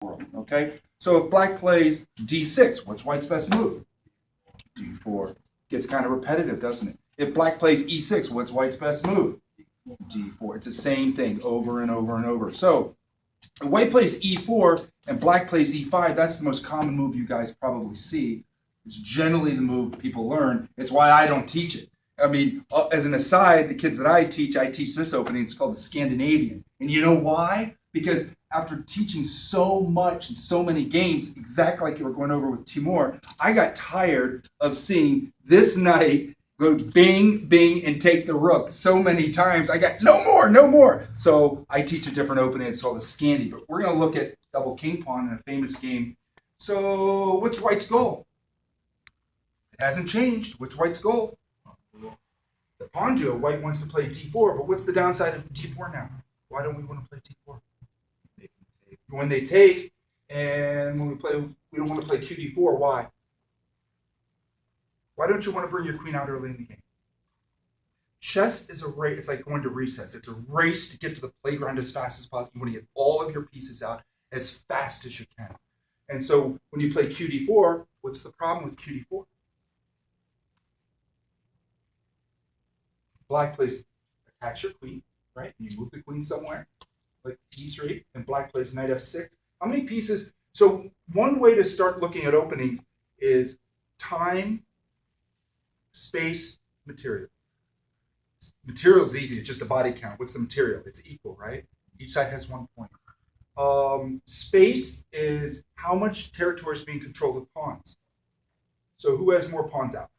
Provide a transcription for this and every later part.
world, okay? So if black plays d6, what's white's best move? d4. Gets kind of repetitive, doesn't it? If black plays e6, what's white's best move? d4. It's the same thing over and over and over. So if white plays e4 and black plays e5, that's the most common move you guys probably see. It's generally the move people learn. It's why I don't teach it. I mean, as an aside, the kids that I teach this opening. It's called the Scandinavian. And you know why? Because after teaching so much and so many games, exactly like you were going over with Timur, I got tired of seeing this knight go bing, bing, and take the rook so many times. I got no more, no more. So I teach a different opening. It's called the Scandi. But we're going to look at double king pawn in a famous game. So what's white's goal? It hasn't changed. What's white's goal? The pawn duo, white wants to play d4, but what's the downside of d4 now? Why don't we want to play d4? When they take, and when we don't want to play qd4. Why? Why don't you want to bring your queen out early in the game? Chess is a race. It's like going to recess. It's a race to get to the playground as fast as possible. You want to get all of your pieces out as fast as you can. And so when you play qd4, what's the problem with qd4? Black plays attacks your queen, right? And you move the queen somewhere, like e3, and black plays knight f6. How many pieces? So one way to start looking at openings is time, space, material. Material is easy. It's just a body count. What's the material? It's equal, right? Each side has 1 point. Space is how much territory is being controlled with pawns. So who has more pawns out?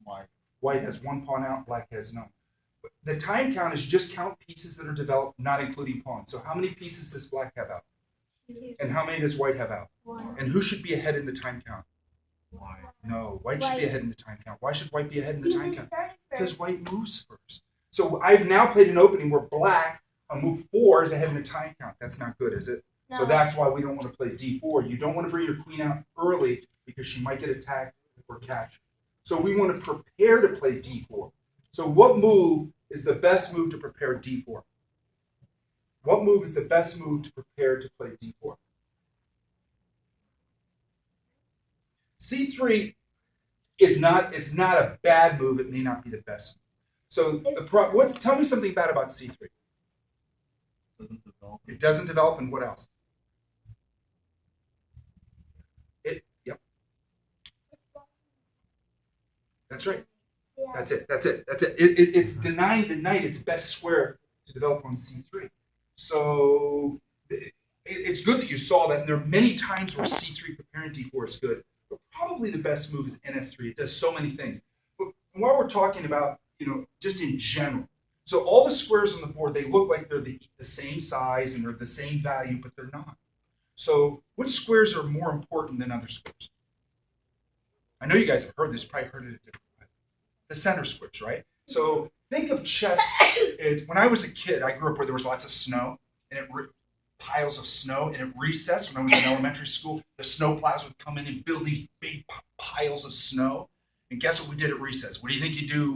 White. White has 1 pawn out. Black has none. The time count is just count pieces that are developed, not including pawns. So how many pieces does black have out? And how many does white have out? 1. And who should be ahead in the time count? White. No, white should be ahead in the time count. Why should white be ahead in the time count? Because First. white moves first. So I've now played an opening where black on move 4 is ahead in the time count. That's not good, is it? No. So that's why we don't want to play d4. You don't want to bring your queen out early because she might get attacked or captured. So we want to prepare to play d4. So what move is the best move to prepare d4? What move is the best move to prepare to play d4? c3 is not. It's not a bad move. It may not be the best. So tell me something bad about c3. Doesn't develop. It doesn't develop, and what else? Yep. That's right. Yeah. That's it. It's denying the knight its best square to develop on c3. So it's good that you saw that. And there are many times where c3 preparing d4 is good. But probably the best move is nf3. It does so many things. But while we're talking about, just in general, so all the squares on the board, they look like they're the same size and they're the same value, but they're not. So which squares are more important than other squares? I know you guys have heard this, probably heard it a different way. The center squares, right? So think of chess as, when I was a kid, I grew up where there was lots of snow, and piles of snow, and at recess, when I was in elementary school, the snow plows would come in and build these big piles of snow. And guess what we did at recess? What do you think you do?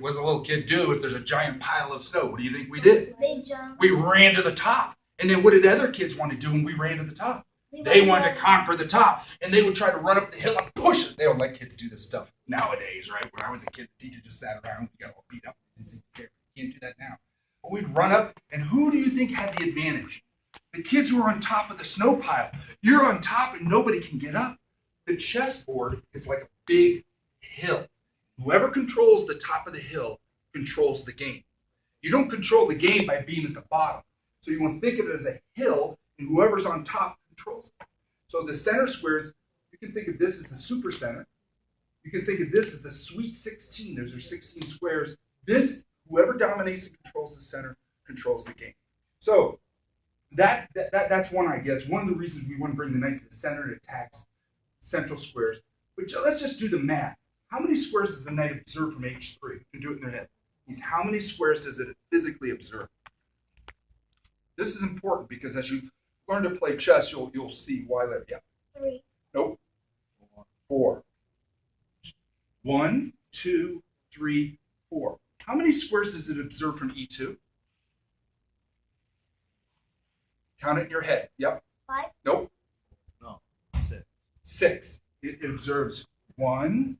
What does a little kid do if there's a giant pile of snow? What do you think we did? They jumped. We ran to the top. And then what did other kids want to do when we ran to the top? They wanted to conquer the top, and they would try to run up the hill and push it. They don't let kids do this stuff nowadays, right? When I was a kid, the teacher just sat around, we got all beat up and said, "You can't do that now." But we'd run up, and who do you think had the advantage? The kids who are on top of the snow pile. You're on top, and nobody can get up. The chessboard is like a big hill. Whoever controls the top of the hill controls the game. You don't control the game by being at the bottom. So you want to think of it as a hill, and whoever's on top controls it. So the center squares, you can think of this as the super center. You can think of this as the sweet 16. Those are 16 squares. Whoever dominates and controls the center controls the game. So that's one idea. It's one of the reasons we want to bring the knight to the center. It attacks central squares. But let's just do the math. How many squares does the knight observe from h3? You can do it in their head. Means how many squares does it physically observe? This is important because as you learn to play chess, you'll see why that. Yeah. 3. Nope. 4. 1, 2, 3, 4. How many squares does it observe from e2? Count it in your head. Yep. 5. Nope. 6. It observes 1,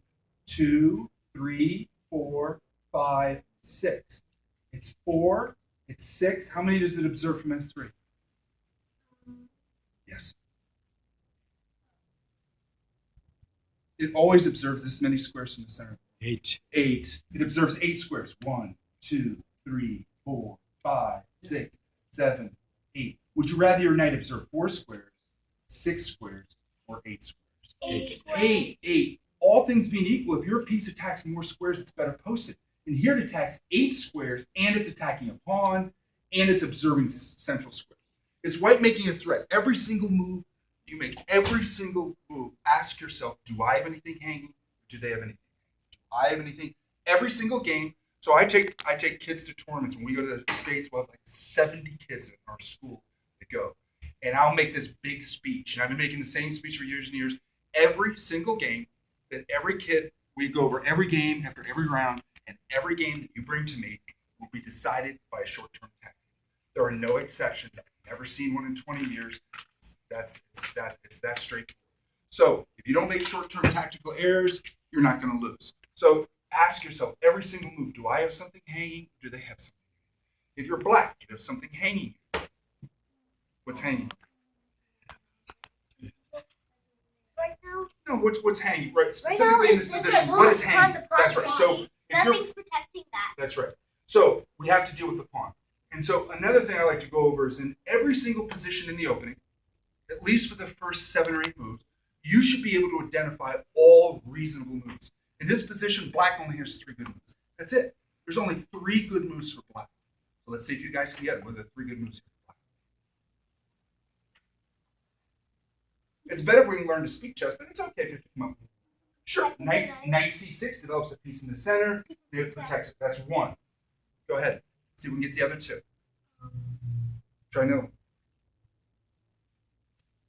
2, 3, 4, 5, 6. It's 4, it's 6. How many does it observe from F3? Yes. It always observes this many squares from the center. 8. 8. It observes 8 squares. 1, 2, 3, 4, 5, 6, 7, 8. Would you rather your knight observe 4 squares, 6 squares, or 8 squares? 8. 8. 8. All things being equal, if your piece attacks more squares, it's better posted. And here it attacks 8 squares, and it's attacking a pawn, and it's observing central square. Is white making a threat? Every single move you make, every single move, ask yourself, do I have anything hanging? Do they have anything? Do I have anything? Every single game. So I take kids to tournaments. When we go to the States, we'll have like 70 kids in our school that go. And I'll make this big speech. And I've been making the same speech for years and years. Every single game, that every kid, we go over every game after every round, and every game that you bring to me will be decided by a short-term tactic. There are no exceptions. I've never seen one in 20 years. It's that straightforward. So if you don't make short-term tactical errors, you're not going to lose. So ask yourself every single move, do I have something hanging? Or do they have something hanging? If you're black, you have something hanging. What's hanging? Right now, No, what's hanging? Right, right now specifically in this it's position, the what is pawn, hanging? the pawn That's right. So hanging. if you're Nothing's protecting that. That's right. So we have to deal with the pawn. And so another thing I like to go over is in every single position in the opening, at least for the first 7 or 8 moves, you should be able to identify all reasonable moves. In this position, black only has 3 good moves. That's it. There's only 3 good moves for black. So let's see if you guys can get it. What are the 3 good moves for black? It's better if we can learn to speak chess, but it's okay if you come up with it. Sure. Knight C6 develops a piece in the center. It protects it. That's 1. Go ahead. See if we can get the other 2. Try no.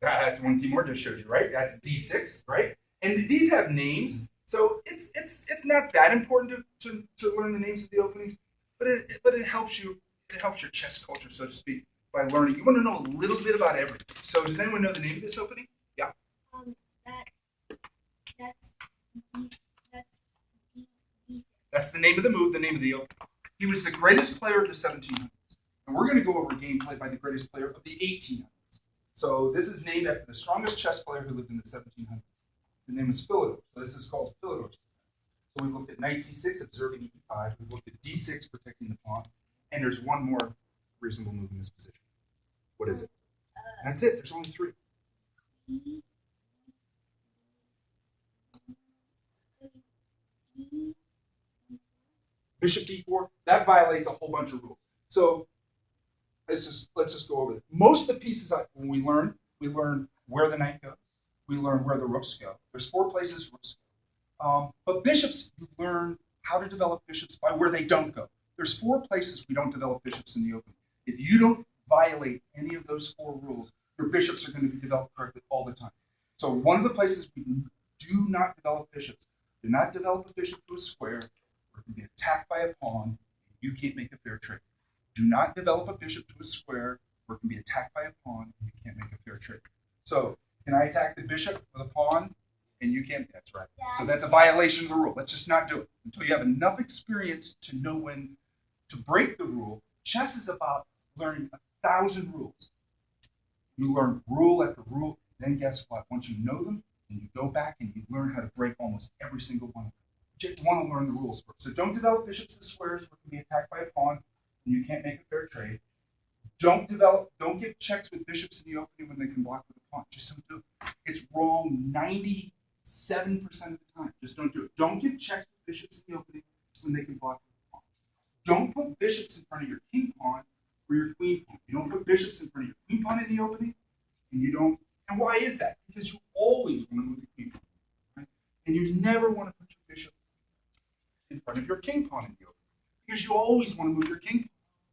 That's one Timur just showed you, right? That's D6, right? And these have names, so it's not that important to learn the names of the openings, but it helps you. It helps your chess culture, so to speak, by learning. You want to know a little bit about everything. So does anyone know the name of this opening? Yeah. That's D. That's the name of the move, the name of the opening. He was the greatest player of the 1700s. And we're going to go over a game played by the greatest player of the 1800s. So this is named after the strongest chess player who lived in the 1700s. His name is Philidor. So this is called Philidor's defense. So we looked at knight c6, observing e5. We looked at d6, protecting the pawn. And there's one more reasonable move in this position. What is it? That's it. There's only 3. Bishop d4, that violates a whole bunch of rules. So let's just go over it. Most of the pieces when we learn where the knight goes. We learn where the rooks go. There's 4 places rooks go. But bishops, you learn how to develop bishops by where they don't go. There's 4 places we don't develop bishops in the open. If you don't violate any of those 4 rules, your bishops are going to be developed correctly all the time. So one of the places we do not develop bishops, do not develop a bishop to a square, or it can be attacked by a pawn, you can't make a fair trade. Do not develop a bishop to a square, or it can be attacked by a pawn, and you can't make a fair trade. So can I attack the bishop with a pawn, and you can't? That's right. So that's a violation of the rule. Let's just not do it until you have enough experience to know when to break the rule. Chess is about learning 1,000 rules. You learn rule after rule, then guess what? Once you know them, and you go back and you learn how to break almost every single one of them. You just want to learn the rules first. So don't develop bishops to squares where you can be attacked by a pawn and you can't make a fair trade. Don't give checks with bishops in the opening when they can block with a pawn. Just don't do it. It's wrong 97% of the time. Just don't do it. Don't give checks with bishops in the opening when they can block with a pawn. Don't put bishops in front of your king pawn or your queen pawn. You don't put bishops in front of your queen pawn in the opening, and you don't. And why is that? Because you always want to move the queen pawn, right? And you never want to put your bishop in front of your king pawn in the opening, because you always want to move your king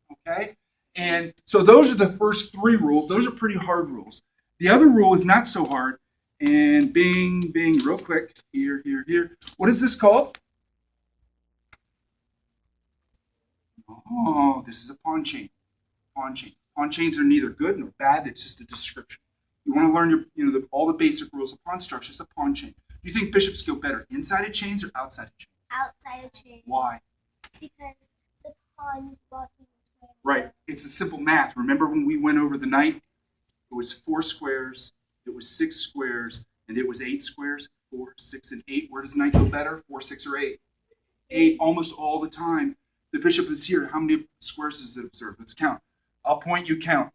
pawn, okay? And so those are the first 3 rules. Those are pretty hard rules. The other rule is not so hard. And bing, real quick. Here. What is this called? Oh, this is a pawn chain. Pawn chains are neither good nor bad. It's just a description. You want to learn all the basic rules of pawn structure. It's a pawn chain. Do you think bishops go better inside of chains or outside of chains? Outside of chain. Why? Because the pawn is blocking the chain. Right. It's a simple math. Remember when we went over the knight? It was 4 squares, it was 6 squares, and it was 8 squares. 4, 6, and 8. Where does the knight go better? 4, 6, or 8? 8 almost all the time. The bishop is here. How many squares does it observe? Let's count. I'll point, you count.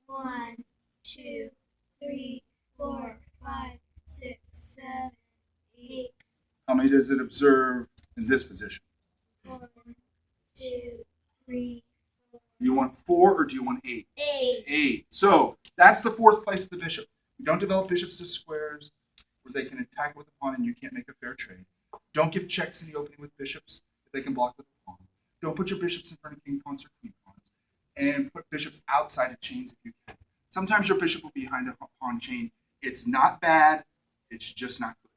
1, 2, 3, 4, 5, 6, 7, 8. How many does it observe in this position? 1, 2, 3, 4. Do you want 4 or do you want 8? 8. 8. So that's the 4th place of the bishop. You don't develop bishops to squares where they can attack with the pawn and you can't make a fair trade. Don't give checks in the opening with bishops if they can block with the pawn. Don't put your bishops in front of king pawns or queen pawns. And put bishops outside of chains if you can. Sometimes your bishop will be behind a pawn chain. It's not bad. It's just not good.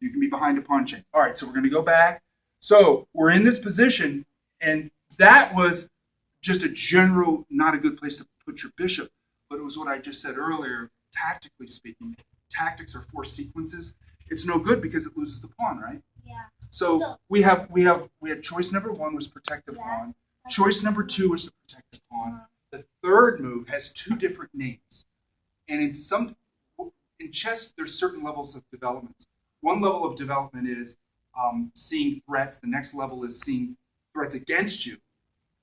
You can be behind a pawn chain. All right, so we're going to go back. So we're in this position, and that was just a general, not a good place to put your bishop. But it was what I just said earlier, tactically speaking. Tactics are 4 sequences. It's no good because it loses the pawn, right? Yeah. So we had choice number 1 was protect the pawn. Choice number 2 was to protect the pawn. The third move has 2 different names. And in chess, there's certain levels of development. One level of development is seeing threats. The next level is seeing threats against you.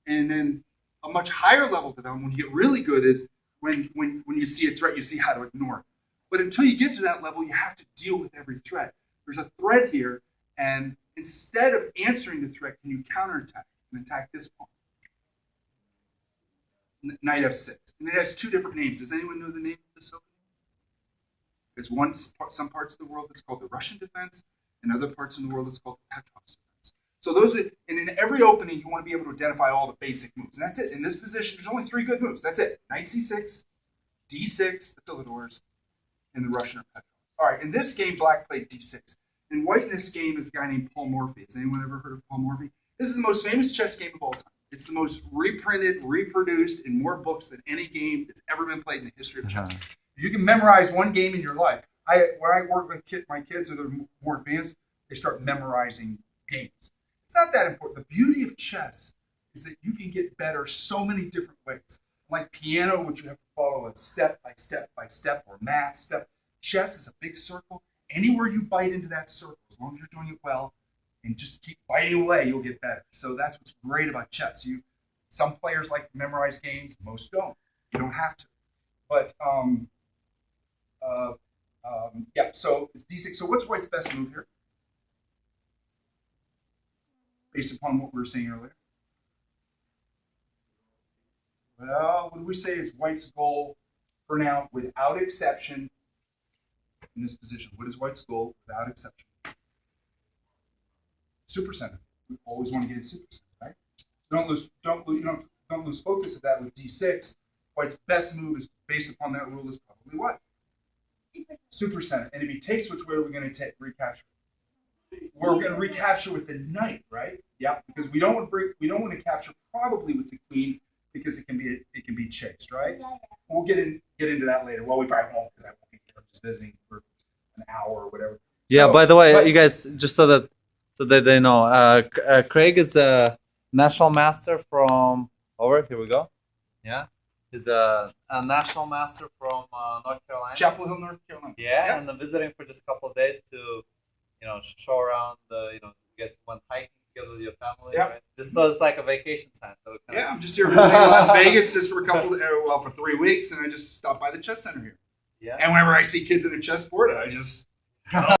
And then a much higher level of development, when you get really good, is when you see a threat, you see how to ignore it. But until you get to that level, you have to deal with every threat. There's a threat here, and instead of answering the threat, can you counterattack and attack this pawn? Knight f6. And it has 2 different names. Does anyone know the name of this opening? There's some parts of the world that's called the Russian defense, and other parts in the world that's called the Petrov's defense. So and in every opening, you want to be able to identify all the basic moves. And that's it. In this position, there's only 3 good moves. That's it. Knight c6, d6, the Philidors, and the Russian or Petrov. All right, in this game, black played d6. And white in this game is a guy named Paul Morphy. Has anyone ever heard of Paul Morphy? This is the most famous chess game of all time. It's the most reprinted, reproduced in more books than any game that's ever been played in the history of chess. You can memorize one game in your life. When I work with my kids, who are more advanced, they start memorizing games. It's not that important. The beauty of chess is that you can get better so many different ways. Like piano, which you have to follow a step by step by step, or math step. Chess is a big circle. Anywhere you bite into that circle, as long as you're doing it well, and just keep biting away, you'll get better. So that's what's great about chess. Some players like to memorize games, most don't. You don't have to. But yeah. So it's d6. So what's white's best move here, based upon what we were saying earlier? Well, what do we say is white's goal for now, without exception, in this position? What is white's goal without exception? Supercenter. We always want to get a supercenter, right? Don't lose focus of that with d6. White's best move is based upon that rule is probably what? Supercenter. And if he takes, which way are we going to recapture? We're going to recapture with the knight, right? Yeah, because we don't want to capture probably with the queen because it can be chased, right? Yeah. We'll get into that later. Well, we probably won't because I won't be here. I'm just visiting for an hour or whatever. Yeah. So, by the way, you guys, just so that they know, Craig is a national master from here we go. Yeah, he's a national master from North Carolina. Chapel Hill, North Carolina. Yeah, and I'm visiting for just a couple of days to, show around you guys went hiking together with your family. Yeah. Right? Just so it's like a vacation time. So Yeah, I'm just here visiting Las Vegas just for for 3 weeks, and I just stopped by the chess center here. Yeah. And whenever I see kids in a chess board, I just